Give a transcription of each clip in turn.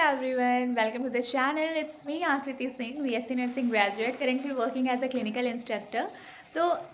everyone, welcome to the channel. It's me Akriti Singh, BSc Nursing graduate, currently working as a clinical instructor.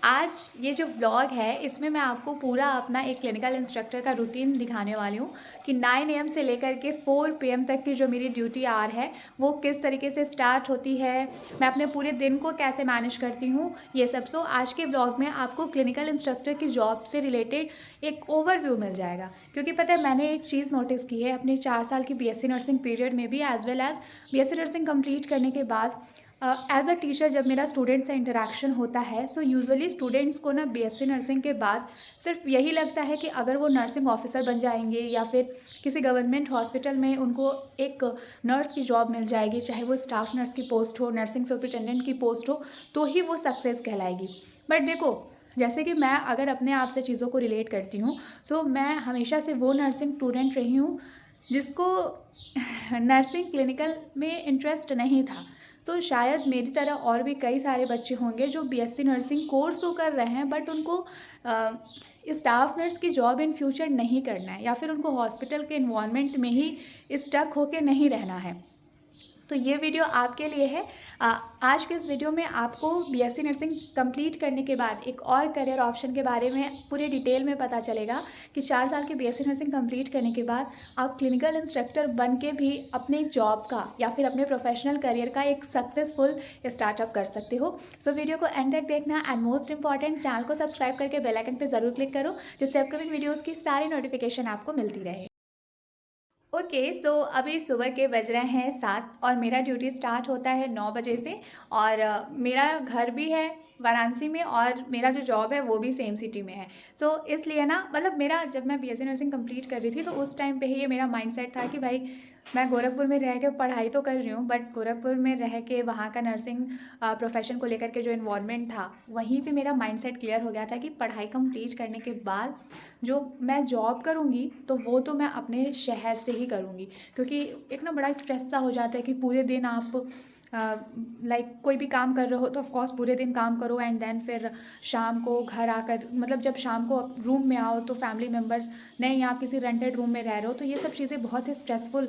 आज ये जो blog है इसमें मैं आपको पूरा अपना एक क्लिनिकल इंस्ट्रक्टर का रूटीन दिखाने वाली हूँ कि 9 AM से लेकर के 4 PM तक की जो मेरी ड्यूटी आवर है वो किस तरीके से स्टार्ट होती है, मैं अपने पूरे दिन को कैसे मैनेज करती हूँ, ये सब। आज के ब्लॉग में आपको क्लिनिकल इंस्ट्रक्टर की जॉब से रिलेटेड एक ओवरव्यू मिल जाएगा। क्योंकि पता है मैंने एक चीज़ नोटिस की है अपने 4 साल की BSc नर्सिंग पीरियड में भी, as well as BSc nursing complete करने के बाद एज अ टीचर जब मेरा स्टूडेंट से इंटरेक्शन होता है, सो यूजुअली स्टूडेंट्स को ना BSc नर्सिंग के बाद सिर्फ यही लगता है कि अगर वो नर्सिंग ऑफिसर बन जाएंगे या फिर किसी गवर्नमेंट हॉस्पिटल में उनको एक नर्स की जॉब मिल जाएगी, चाहे वो स्टाफ नर्स की पोस्ट हो, नर्सिंग सुपरिटेंडेंट की पोस्ट हो, तो ही वो सक्सेस कहलाएगी। बट देखो, जैसे कि मैं अगर अपने आप से चीज़ों को रिलेट करती हूँ, सो मैं हमेशा से वो नर्सिंग स्टूडेंट रही हूँ जिसको नर्सिंग क्लिनिकल में इंटरेस्ट नहीं था। तो शायद मेरी तरह और भी कई सारे बच्चे होंगे जो BSc नर्सिंग कोर्स तो कर रहे हैं बट उनको स्टाफ नर्स की जॉब इन फ्यूचर नहीं करना है, या फिर उनको हॉस्पिटल के इन्वायरमेंट में ही स्टक होके नहीं रहना है। तो ये वीडियो आपके लिए है। आज के इस वीडियो में आपको BSc नर्सिंग कंप्लीट करने के बाद एक और करियर ऑप्शन के बारे में पूरे डिटेल में पता चलेगा कि 4 साल की BSc नर्सिंग कंप्लीट करने के बाद आप क्लिनिकल इंस्ट्रक्टर बन के भी अपने जॉब का या फिर अपने प्रोफेशनल करियर का एक सक्सेसफुल स्टार्टअप कर सकते हो। सो वीडियो को एंड तक देखना, एंड मोस्ट इंपॉर्टेंट चैनल को सब्सक्राइब करके बेल आइकन पर ज़रूर क्लिक करो जिससे अपकमिंग वीडियोज़ की सारी नोटिफिकेशन आपको मिलती रहे। सो अभी सुबह के बज रहे हैं 7 और मेरा ड्यूटी स्टार्ट होता है 9 बजे से। और मेरा घर भी है वाराणसी में और मेरा जो जॉब है वो भी सेम सिटी में है। इसलिए ना, मतलब मेरा जब मैं BSc नर्सिंग कंप्लीट कर रही थी तो उस टाइम पे ही ये मेरा माइंडसेट था कि भाई मैं गोरखपुर में रह के पढ़ाई तो कर रही हूँ, बट गोरखपुर में रह के वहाँ का नर्सिंग प्रोफेशन को लेकर के जो इन्वायरमेंट था वहीं पे मेरा माइंडसेट क्लियर हो गया था कि पढ़ाई कंप्लीट करने के बाद जो मैं जॉब करूँगी तो वो तो मैं अपने शहर से ही करूँगी। क्योंकि एक ना बड़ा स्ट्रेस सा हो जाता है कि पूरे दिन आप कोई भी काम कर रहे हो तो ऑफकोर्स पूरे दिन काम करो, एंड देन फिर शाम को घर आकर, मतलब जब शाम को रूम में आओ तो फैमिली मेम्बर्स नहीं, आप किसी रेंटेड रूम में रह रहे हो, तो ये सब चीज़ें बहुत ही स्ट्रेसफुल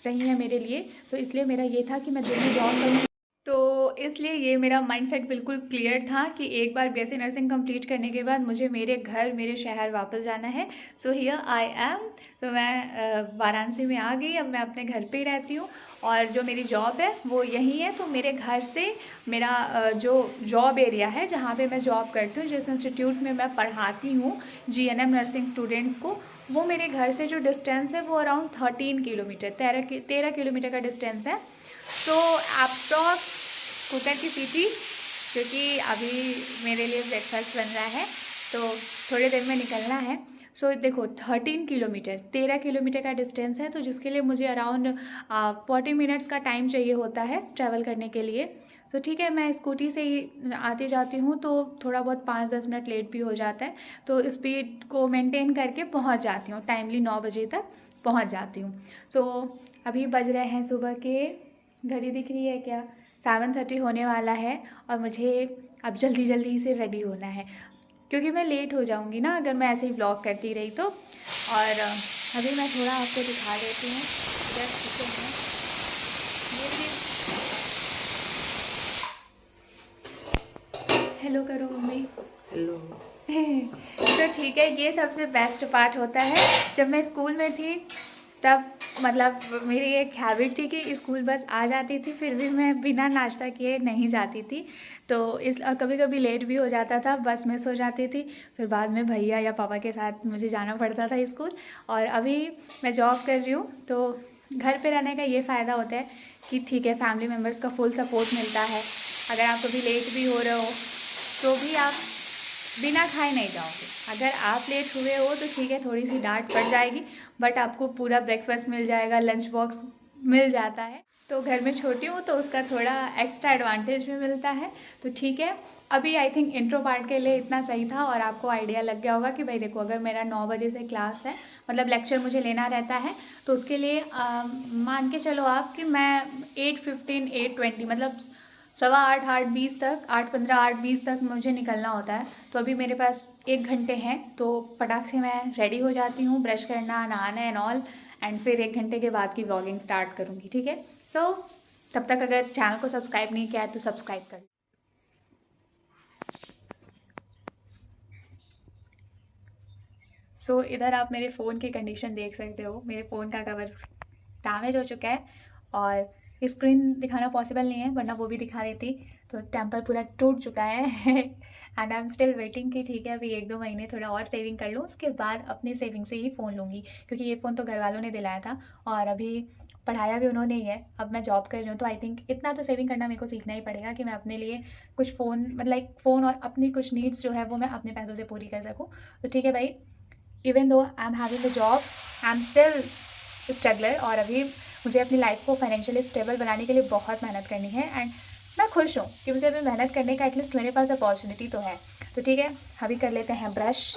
रही हैं मेरे लिए। इसलिए मेरा ये था कि मैं दिन में जॉब करूँ। तो इसलिए ये मेरा माइंडसेट बिल्कुल क्लियर था कि एक बार BSc नर्सिंग कंप्लीट करने के बाद मुझे मेरे घर, मेरे शहर वापस जाना है। Here I am. मैं वाराणसी में आ गई, अब मैं अपने घर पे ही रहती हूँ और जो मेरी जॉब है वो यहीं है। तो मेरे घर से मेरा जो जॉब एरिया है जहाँ पे मैं जॉब करती हूँ, जिस इंस्टीट्यूट में मैं पढ़ाती हूँ GNM नर्सिंग स्टूडेंट्स को, वो मेरे घर से जो डिस्टेंस है वो अराउंड 13 किलोमीटर, 13 किलोमीटर का डिस्टेंस है। अप्रॉक्स कुकर की सीटी, क्योंकि अभी मेरे लिए ब्रेकफास्ट बन रहा है तो थोड़ी देर में निकलना है। देखो 13 किलोमीटर, 13 किलोमीटर का डिस्टेंस है, तो जिसके लिए मुझे अराउंड 40 मिनट्स का टाइम चाहिए होता है ट्रैवल करने के लिए। ठीक है, मैं स्कूटी से ही आती जाती हूँ तो थोड़ा बहुत 5-10 मिनट लेट भी हो जाता है, तो स्पीड को मेंटेन करके पहुँच जाती हूँ, टाइमली 9 बजे तक पहुँच जाती हूँ। अभी बज रहे हैं सुबह के, घड़ी दिख रही है क्या, 7:30 होने वाला है और मुझे अब जल्दी जल्दी से रेडी होना है क्योंकि मैं लेट हो जाऊंगी ना अगर मैं ऐसे ही व्लॉग करती रही तो। और अभी मैं थोड़ा आपको दिखा देती हूँ जस्ट किचन में। ये हेलो करो मम्मी। हेलो। तो ठीक है, ये सबसे बेस्ट पार्ट होता है। जब मैं स्कूल में थी तब मतलब मेरी एक हैबिट थी कि स्कूल बस आ जाती थी फिर भी मैं बिना नाश्ता किए नहीं जाती थी। तो कभी कभी लेट भी हो जाता था, बस मिस हो जाती थी, फिर बाद में भैया या पापा के साथ मुझे जाना पड़ता था स्कूल। और अभी मैं जॉब कर रही हूँ तो घर पे रहने का ये फ़ायदा होता है कि ठीक है, फैमिली मेम्बर्स का फुल सपोर्ट मिलता है। अगर आप कभी लेट भी हो रहे हो तो भी आप बिना खाए नहीं जाओगे। अगर आप लेट हुए हो तो ठीक है, थोड़ी सी डांट पड़ जाएगी, बट आपको पूरा ब्रेकफास्ट मिल जाएगा, लंच बॉक्स मिल जाता है। तो घर में छोटी हूँ तो उसका थोड़ा एक्स्ट्रा एडवांटेज भी मिलता है। तो ठीक है, अभी आई थिंक इंट्रो पार्ट के लिए इतना सही था और आपको आइडिया लग गया होगा कि भाई देखो, अगर मेरा 9 बजे से क्लास है, मतलब लेक्चर मुझे लेना रहता है, तो उसके लिए मान के चलो आप कि मैं 8:15 8:20 मतलब 7:15 8:20 तक, 8:15 8:20 तक मुझे निकलना होता है। तो अभी मेरे पास 1 घंटे हैं, तो फटाक से मैं रेडी हो जाती हूँ, ब्रश करना, नहाना एंड ऑल, एंड फिर 1 घंटे के बाद की व्लॉगिंग स्टार्ट करूँगी, ठीक है। सो तब तक अगर चैनल को सब्सक्राइब नहीं किया है तो सब्सक्राइब कर। सो इधर आप मेरे फ़ोन की कंडीशन देख सकते हो। मेरे फ़ोन का कवर डैमेज हो चुका है और स्क्रीन दिखाना पॉसिबल नहीं है, वरना वो भी दिखा देती। तो टेम्पर पूरा टूट चुका है and I am still waiting कि ठीक है अभी 1-2 महीने थोड़ा और सेविंग कर लूँ, उसके बाद अपनी सेविंग से ही फ़ोन लूँगी, क्योंकि ये फ़ोन तो घर वालों ने दिलाया था और अभी पढ़ाया भी उन्होंने ही है। अब मैं जॉब कर रही हूँ तो आई थिंक इतना तो सेविंग करना मेरे को सीखना ही पड़ेगा कि मैं अपने लिए कुछ फ़ोन मतलब लाइक फ़ोन और अपनी कुछ नीड्स जो है वो मैं अपने पैसों से पूरी कर सकूँ। तो ठीक है भाई, even though I am having a job, I am still struggler और अभी मुझे अपनी लाइफ को फाइनेंशियली स्टेबल बनाने के लिए बहुत मेहनत करनी है एंड मैं खुश हूँ कि मुझे अभी मेहनत करने का एटलीस्ट मेरे पास अपॉर्चुनिटी तो है। तो ठीक है, अभी कर लेते हैं ब्रश।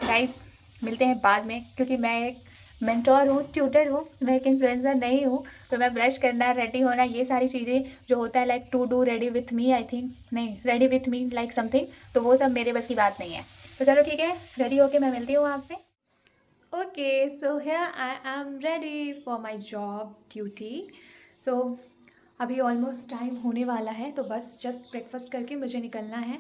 गाइस मिलते हैं बाद में, क्योंकि मैं एक मेंटोर हूँ, ट्यूटर हूँ, मैं एक इन्फ्लुएंसर नहीं हूँ। तो मैं ब्रश करना, रेडी होना, ये सारी चीज़ें जो होता है like to do ready with me, I think नहीं ready with me like something, तो वो सब मेरे बस की बात नहीं है। तो चलो ठीक है, रेडी होके मैं मिलती हूँ आपसे। Okay, so here I am ready for my job duty. So अभी ऑलमोस्ट टाइम होने वाला है, तो बस जस्ट ब्रेकफास्ट करके मुझे निकलना है।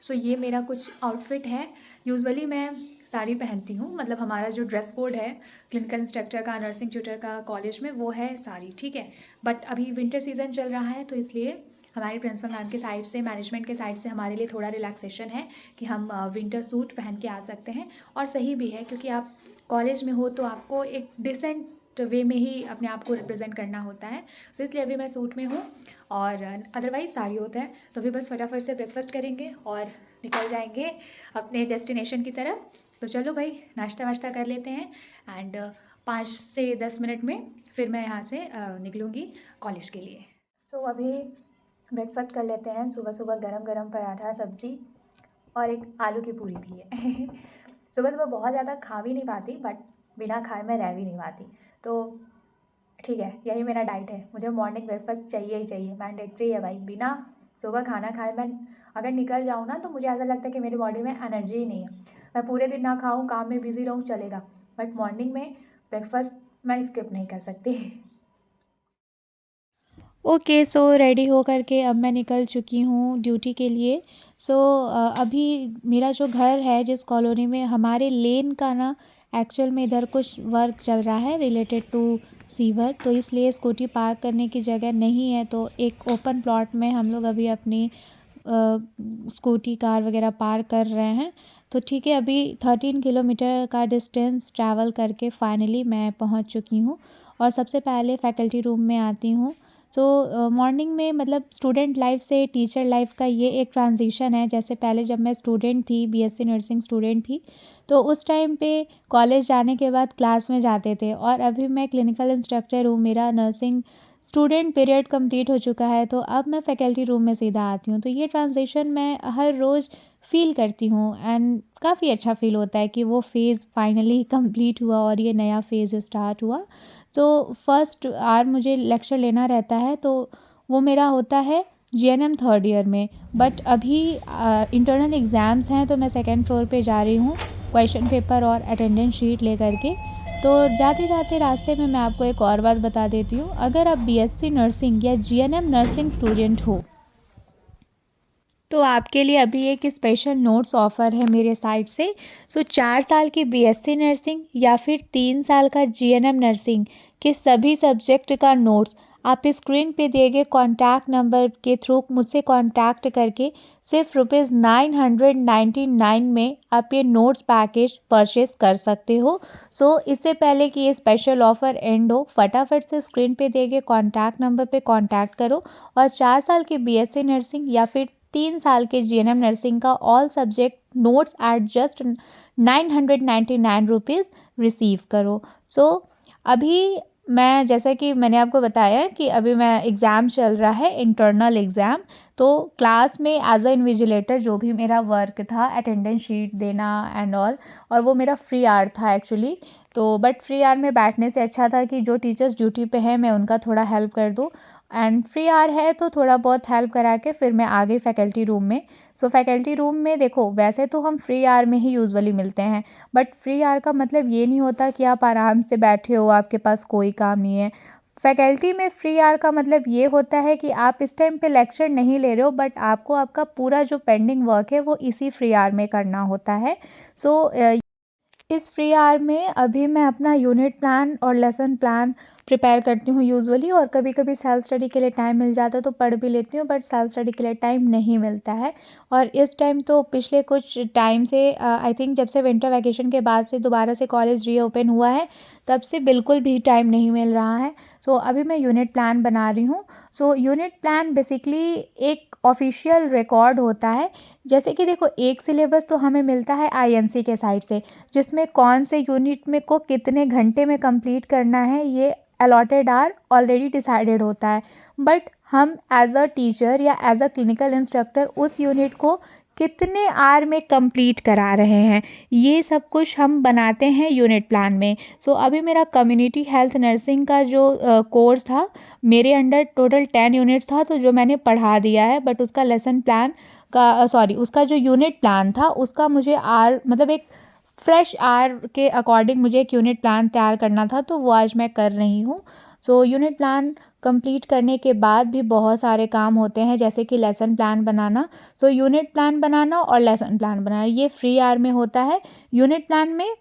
सो ये मेरा कुछ आउटफिट है। यूजुअली मैं साड़ी पहनती हूँ, मतलब हमारा जो ड्रेस कोड है क्लिनिकल इंस्ट्रक्टर का, नर्सिंग ट्यूटर का कॉलेज में, वो है साड़ी, ठीक है। बट अभी विंटर सीज़न चल रहा है तो इसलिए हमारी प्रिंसिपल मैम के साइड से, मैनेजमेंट के साइड से हमारे लिए थोड़ा रिलैक्सेशन है कि हम विंटर सूट पहन के आ सकते हैं। और सही भी है, क्योंकि आप कॉलेज में हो तो आपको एक डिसेंट वे में ही अपने आप को रिप्रेजेंट करना होता है। सो इसलिए अभी मैं सूट में हूँ और अदरवाइज़ साड़ी होता है। तो अभी बस फटाफट से ब्रेकफास्ट करेंगे और निकल जाएंगे अपने डेस्टिनेशन की तरफ। तो चलो भाई, नाश्ता वाश्ता कर लेते हैं एंड 5 से 10 मिनट में फिर मैं यहाँ से निकलूँगी कॉलेज के लिए। तो अभी ब्रेकफास्ट कर लेते हैं। सुबह सुबह गरम गरम पराठा, सब्ज़ी और एक आलू की पूरी भी है सुबह सुबह बहुत ज़्यादा खा भी नहीं पाती, बट बिना खाए मैं रह भी नहीं पाती। तो ठीक है, यही मेरा डाइट है। मुझे मॉर्निंग ब्रेकफास्ट चाहिए ही चाहिए, मैंडेटरी है भाई। बिना सुबह खाना खाए मैं अगर निकल जाऊँ ना, तो मुझे ऐसा लगता है कि मेरी बॉडी में एनर्जी ही नहीं है। मैं पूरे दिन ना खाऊँ, काम में बिज़ी रहूँ, चलेगा, बट मॉर्निंग में ब्रेकफास्ट मैं स्किप नहीं कर सकती ओके, सो रेडी हो करके अब मैं निकल चुकी हूँ ड्यूटी के लिए। सो अभी मेरा जो घर है जिस कॉलोनी में, हमारे लेन का ना एक्चुअल में इधर कुछ वर्क चल रहा है रिलेटेड टू सीवर, तो इसलिए स्कूटी पार्क करने की जगह नहीं है। तो एक ओपन प्लॉट में हम लोग अभी अपनी स्कूटी, कार वगैरह पार्क कर रहे हैं। तो ठीक है, अभी 13 किलोमीटर का डिस्टेंस ट्रैवल करके फाइनली मैं पहुंच चुकी हूं और सबसे पहले फैकल्टी रूम में आती हूं। तो मॉर्निंग में मतलब स्टूडेंट लाइफ से टीचर लाइफ का ये एक ट्रांजिशन है। जैसे पहले जब मैं स्टूडेंट थी, बीएससी नर्सिंग स्टूडेंट थी, तो उस टाइम पे कॉलेज जाने के बाद क्लास में जाते थे, और अभी मैं क्लिनिकल इंस्ट्रक्टर हूँ, मेरा नर्सिंग स्टूडेंट पीरियड कंप्लीट हो चुका है, तो अब मैं फैकल्टी रूम में सीधा आती हूँ। तो ये ट्रांजिशन मैं हर रोज़ फ़ील करती हूँ एंड काफ़ी अच्छा फ़ील होता है कि वो फ़ेज़ फाइनली कंप्लीट हुआ और ये नया फ़ेज़ स्टार्ट हुआ। तो फर्स्ट आवर मुझे लेक्चर लेना रहता है, तो वो मेरा होता है जीएनएम थर्ड ईयर में। बट अभी इंटरनल एग्ज़ाम्स हैं, तो मैं सेकेंड फ्लोर पे जा रही हूँ क्वेश्चन पेपर और अटेंडेंस शीट ले करके। तो जाते जाते रास्ते में मैं आपको एक और बात बता देती हूँ। अगर आप बीएससी नर्सिंग या जीएनएम नर्सिंग स्टूडेंट हो, तो आपके लिए अभी एक स्पेशल नोट्स ऑफ़र है मेरे साइड से। सो 4 साल की बीएससी नर्सिंग या फिर 3 साल का जीएनएम नर्सिंग के सभी सब्जेक्ट का नोट्स आप स्क्रीन पे दिए गए कॉन्टैक्ट नंबर के थ्रू मुझसे कॉन्टैक्ट करके सिर्फ ₹999 में आप ये नोट्स पैकेज परचेस कर सकते हो। सो इससे पहले कि ये स्पेशल ऑफ़र एंड हो, फटाफट से स्क्रीन पे दिए गए कॉन्टैक्ट नंबर पे कॉन्टैक्ट करो और 4 साल की बीएससी नर्सिंग या फिर 3 साल के जीएनएम नर्सिंग का all subject notes at just ₹999 receive करो। सो अभी मैं, जैसा कि मैंने आपको बताया कि अभी मैं एग्ज़ाम चल रहा है, इंटरनल एग्ज़ाम। तो क्लास में एज अ इन्विजिलेटर जो भी मेरा वर्क था, अटेंडेंस शीट देना एंड ऑल, और वो मेरा फ्री आवर था एक्चुअली। तो बट फ्री आवर में बैठने से अच्छा था कि जो टीचर्स ड्यूटी पे हैं मैं उनका थोड़ा हेल्प कर दूँ, एंड फ्री आवर है तो थोड़ा बहुत हेल्प करा के फिर मैं आ गई फैकल्टी रूम में। सो फैकल्टी रूम में देखो, वैसे तो हम फ्री आवर में ही यूजुअली मिलते हैं, बट फ्री आवर का मतलब ये नहीं होता कि आप आराम से बैठे हो, आपके पास कोई काम नहीं है। फैकल्टी में फ्री आवर का मतलब ये होता है कि आप इस टाइम पे लेक्चर नहीं ले रहे हो, बट आपको आपका पूरा जो पेंडिंग वर्क है वो इसी फ्री आवर में करना होता है। सो इस फ्री आवर में अभी मैं अपना यूनिट प्लान और लेसन प्लान प्रिपेयर करती हूँ यूजुअली, और कभी कभी सेल्फ स्टडी के लिए टाइम मिल जाता है तो पढ़ भी लेती हूँ, बट सेल्फ स्टडी के लिए टाइम नहीं मिलता है। और इस टाइम तो पिछले कुछ टाइम से आई थिंक जब से विंटर वैकेशन के बाद से दोबारा से कॉलेज रीओपन हुआ है, तब से बिल्कुल भी टाइम नहीं मिल रहा है। सो अभी मैं यूनिट प्लान बना रही हूँ। सो यूनिट प्लान बेसिकली एक ऑफिशियल रिकॉर्ड होता है। जैसे कि देखो, एक सिलेबस तो हमें मिलता है आईएनसी के साइड से, जिसमें कौन से यूनिट में को कितने घंटे में कंप्लीट करना है ये अलॉटेड आर ऑलरेडी डिसाइडेड होता है। बट हम एज अ टीचर या एज अ क्लिनिकल इंस्ट्रक्टर उस यूनिट को कितने आर में कंप्लीट करा रहे हैं, ये सब कुछ हम बनाते हैं यूनिट प्लान में। सो अभी मेरा कम्युनिटी हेल्थ नर्सिंग का जो कोर्स था, मेरे अंडर टोटल 10 यूनिट्स था, तो जो मैंने पढ़ा दिया है, बट उसका लेसन प्लान का उसका जो यूनिट प्लान था उसका मुझे आर मतलब एक फ्रेश आर के अकॉर्डिंग मुझे एक यूनिट प्लान तैयार करना था, तो वो आज मैं कर रही हूँ। सो यूनिट प्लान कंप्लीट करने के बाद भी बहुत सारे काम होते हैं, जैसे कि लेसन प्लान बनाना। सो यूनिट प्लान बनाना और लेसन प्लान बनाना ये फ्री आवर में होता है। यूनिट प्लान में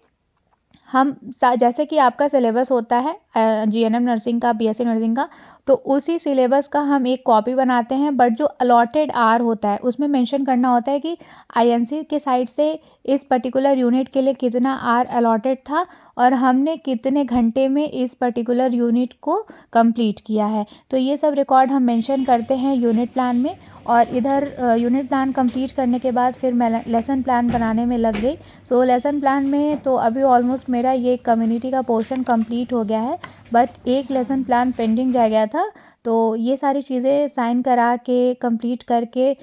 हम जैसे कि आपका सिलेबस होता है जीएनएम नर्सिंग का, बीएससी नर्सिंग का, तो उसी सिलेबस का हम एक कॉपी बनाते हैं, बट जो अलॉटेड आर होता है उसमें मेंशन करना होता है कि आईएनसी के साइड से इस पर्टिकुलर यूनिट के लिए कितना आर अलॉटेड था और हमने कितने घंटे में इस पर्टिकुलर यूनिट को कंप्लीट किया है। तो ये सब रिकॉर्ड हम मेंशन करते हैं यूनिट प्लान में। और इधर यूनिट प्लान कंप्लीट करने के बाद फिर मैं लेसन प्लान बनाने में लग गई। सो लेसन प्लान में तो अभी ऑलमोस्ट मेरा ये कम्युनिटी का पोर्शन कंप्लीट हो गया है, बट एक लेसन प्लान पेंडिंग रह गया था। तो ये सारी चीज़ें साइन करा के कंप्लीट करके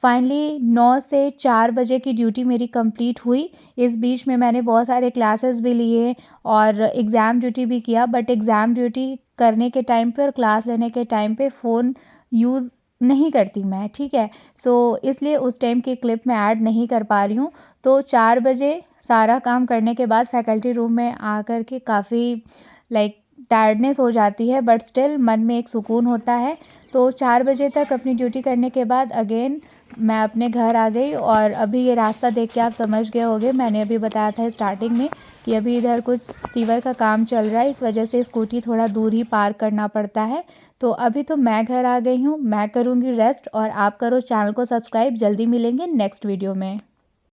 फाइनली 9 से 4 बजे की ड्यूटी मेरी कंप्लीट हुई। इस बीच में मैंने बहुत सारे क्लासेस भी लिए और एग्ज़ाम ड्यूटी भी किया, बट एग्ज़ाम ड्यूटी करने के टाइम पे और क्लास लेने के टाइम पे फ़ोन यूज़ नहीं करती मैं, ठीक है। सो इसलिए उस टाइम की क्लिप मैं ऐड नहीं कर पा रही हूँ। तो 4 बजे सारा काम करने के बाद फैकल्टी रूम में आकर के काफ़ी लाइक टायर्डनेस हो जाती है, बट स्टिल मन में एक सुकून होता है। तो 4 बजे तक अपनी ड्यूटी करने के बाद अगेन मैं अपने घर आ गई। और अभी ये रास्ता देख के आप समझ गए होंगे, मैंने अभी बताया था स्टार्टिंग में कि अभी इधर कुछ सीवर का काम चल रहा है, इस वजह से स्कूटी थोड़ा दूर ही पार्क करना पड़ता है। तो अभी तो मैं घर आ गई हूँ, मैं करूँगी रेस्ट और आप करो चैनल को सब्सक्राइब। जल्दी मिलेंगे नेक्स्ट वीडियो में।